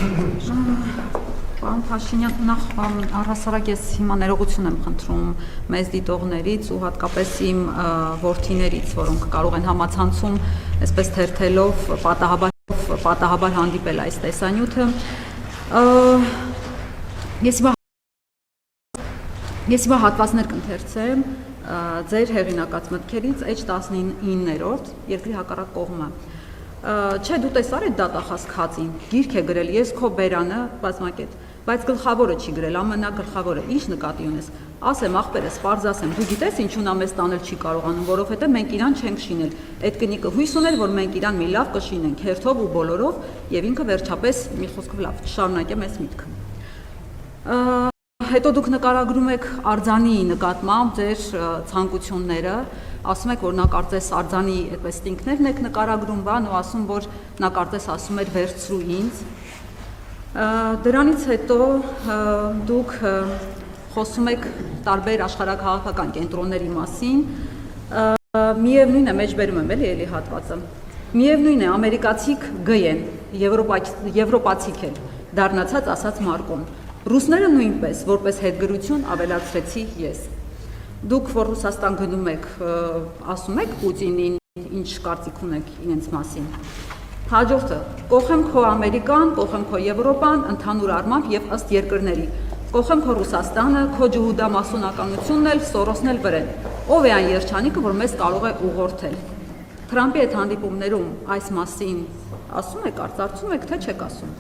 Պարոն Փաշինյան, նախ առհասարակ ես հիմա ներողություն եմ խնդրում մեզ դիտողներից ու հատկապես իմ որդիներից, որոնք կարող են համացանցում այսպես թերթելով պատահաբար հանդիպել այս տեսանյութը։ Ես հիմա հատվածներ կընթերցեմ ձեր հեղինակած մտքերից H19-րդ երկրի հակառակ կողմը։ Չէ, դու տեսար այդ դատախազ քածին, գիրք է գրել, ես քո բերանը բազմակետ, բայց գլխավորը չի գրել, ամենագլխավորը, ինչ նկատի ունես, ասեմ աղբերս, պարզ ասեմ, դու գիտես ինչու նա մեզ տանել չի կարողանում, որովհետև մենք իրան չենք շինել, այդ կնիկը հույս ուներ, որ մենք իրան մի լավ կշինենք, հերթով ու բոլորով, եւ ինքը վերջապես մի խոսքով լավ, շարունակեմ այս միտքը։ Հետո դուք նկարագրում եք արձանի նկատմամբ ձեր ցանկությունները, ասում եք, որ նա կարծես արձանի այդպես տինքներն եք նկարագրում, բան ու ասում, որ նա կարծես ասում էր վերցրու ինձ։ Դրանից հետո դուք խոսում եք տարբեր աշխարհաքաղաքական կենտրոնների մասին, միևնույն է, մեջբերում եմ էլի հատվածը, միևնույն է, ամերիկացիք գ են, եվրոպացիք էլ, դառնացած ասած Մարկոն, ռուսները նույնպես, որպես հետգրություն ավելացրեցի ես։ Դուք, որ Ռուսաստան գնում եք, ասում եք Պուտինին, ինչ կարծիք ունեք իրենց մասին։ Հաջորդը, կողեմ քո Ամերիկան, կողեմ քո Եվրոպան, ընդհանուր առմամբ եւ ըստ երկրների։ Կողեմ քո Ռուսաստանը, քո ջհուդամասոնականությունն էլ, Սորոսն էլ վրեն։ Ով է այն երջանիկը, որ մեզ կարող է ուղղորդել։ Թրամփի այդ հանդիպումներում այս մասին ասում եք, արծարծում եք, թե չեք ասում։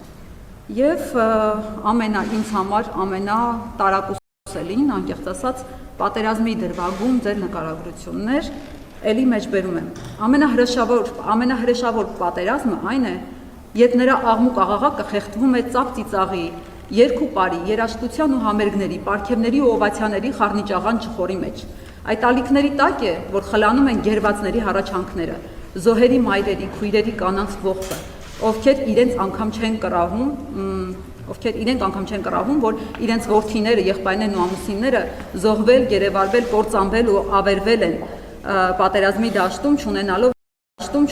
Եվ ինձ համար ամենատարակուսելին, անկեղծ ասած, պատերազմի դրվագում ձեր նկարագրություններ, էլի մեջբերում եմ։ Ամենահրեշավոր պատերազմը այն է, երբ նրա աղմուկ աղաղակը խեղդվում է ծափ ծիծաղի, երկու պարի, երաժշտության ու համերգների, պարգևների ու օվացիաների խառնիճաղան ճխորի մեջ։ Այդ ալիքների տակ է, որ խլանում են գերվածների հառաչանքները, զոհերի մայրերի, քույրերի կանանց ողբը, ովքեր իրենք անգամ չեն կռահում, որ իրենց որդիները, եղբայրներն ու ամուսինները զոհվել, գերեվարվել, կործանվել ու ավերվել են պատերազմի դաշտում,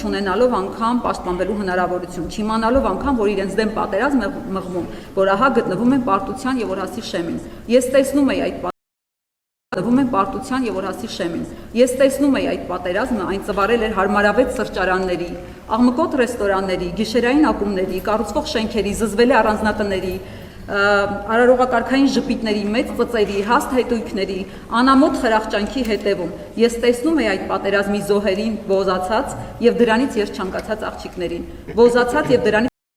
չունենալով անգամ պաշտպանվելու հնարավորություն, չիմանալով անգամ, որ իրենց դեմ պատերազմ մղվում, որ ահա գտնվում են պարտության եւ օրհասի շեմին։ Ես տեսնում էի այդ պատերազմը, այն ծվարել էր հարմարավետ սրճարանների, աղմկոտ ռեստորանների, գիշերային ակումբների, կառուցվող շենքերի, զզվելի առանձնատների, արարողակարգային ժպիտների, մեծ ծծերի, հաստ հետույքների, անամոթ խրախճանքի հետևում։ Ես տեսնում էի այդ պատերազմի զոհերին բոզացած եւ դրանից երջանկացած աղջիկներին,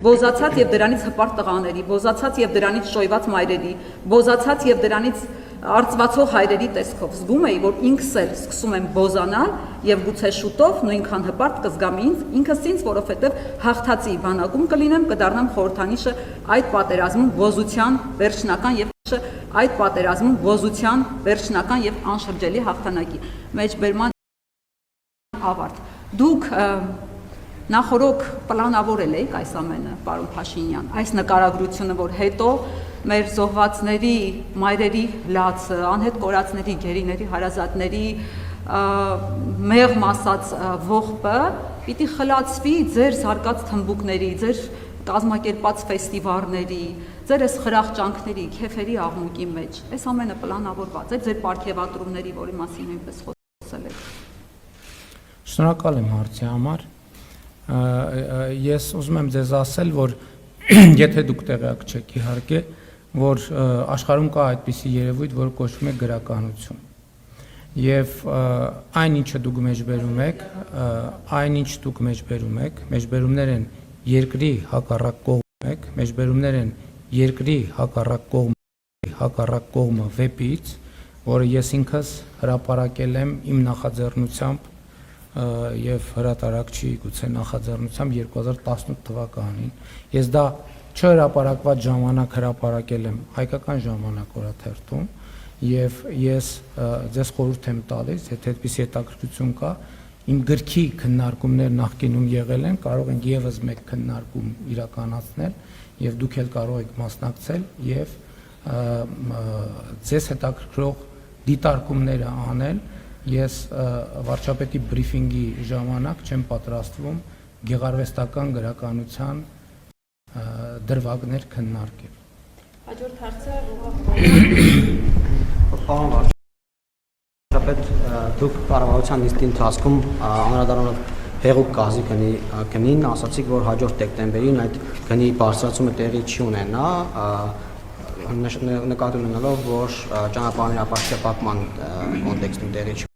բոզացած եւ դրանից հպարտ տղաների, բոզացած եւ դրանից շոյված մայրերի, բոզացած եւ դրանից արծվացող հայրերի տեսքով։ Զգում էի, որ ինքս էլ սկսում եմ բոզանալ եւ գուցե շուտով նույնքան հպարտ կզգամ ինքս ինձ, որովհետեւ հաղթածի բանակում կլինեմ, կդառնամ խորհրդանիշը այդ պատերազմում վերջնական եւ անշրջելի հաղթանակի։ Մեջբերման ավարտ։ Դուք նախորոք պլանավորել եք այս ամենը, պարոն Փաշինյան, այս նկարագրությունը, որ հետո մեր զոհվածների, մայրերի լացը, անհետ կորածների, գերիների, հարազատների մեղմ ասած ողբը պիտի խլացվի ձեր զարգաց թմբուկների, ձեր կազմակերպած ֆեստիվալների, ձեր այս խրախճանքների, քեֆերի աղմուկի մեջ։ Այս ամենը պլանավորված է ձեր պարգևատրումների, որի մասին նույնպես խոսել եք։ Շնորհակալ եմ հարցի համար։ Ես ուզում եմ ձեզ ասել, որ եթե դուք տեղյակ չեք իհարկե, որ աշխարհում կա այդպիսի երևույթ, որ կոչվում է գրականություն։ Եվ այն ինչը դուք մեջբերում եք, մեջբերումներ են երկրի հակառակ կողմը վեպից, որը ես ինքս հրապարակել եմ իմ նախաձեռնությամբ եւ հրատարակչի գուցե նախաձեռնությամբ 2018 թվականին։ Ես դա չհրապարակված ժամանակ հրապարակել եմ հայկական ժամանակորաթերթում եւ ես ձեզ խորհուրդ եմ տալիս, եթե այդպիսի հետաքրքրություն կա, իմ գրքի քննարկումներ նախկինում եղել են, կարող ենք եւս մեկ քննարկում իրականացնել եւ դուք էլ կարող եք մասնակցել եւ ձեզ հետաքրքրող դիտարկումները անել։ Ես վարչապետի բրիֆինգի ժամանակ չեմ պատրաստվում գեղարվեստական գրականության դրվագներ քննարկել։ Հաջորդ հարցը Պարոն վարչապետ, դուք կառավարության նիստի ընթացքում անդրադառնալով հեղուկ գազի գնին, ասացիք, որ հաջորդ դեկտեմբերին այդ գնի բարձրացումը տեղի չի ունենա, նկատի ունենալով, որ ճանապարհների ապահովության կապման կոնտեքստում տեղի չի